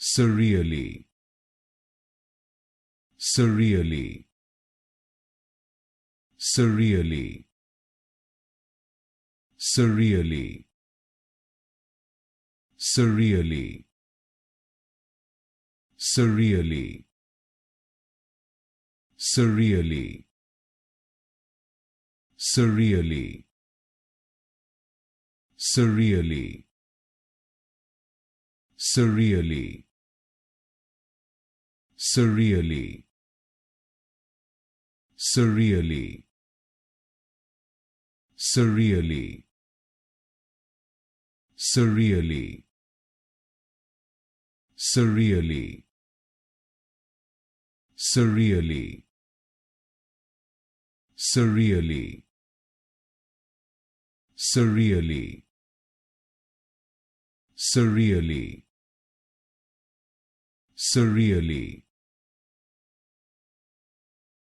Surreally, surreally, surreally, surreally, surreally, surreally, surreally, surreally, surreally, surreally, surreally, surreally, surreally, surreally, surreally, surreally, surreally, surreally, surreally, surreally,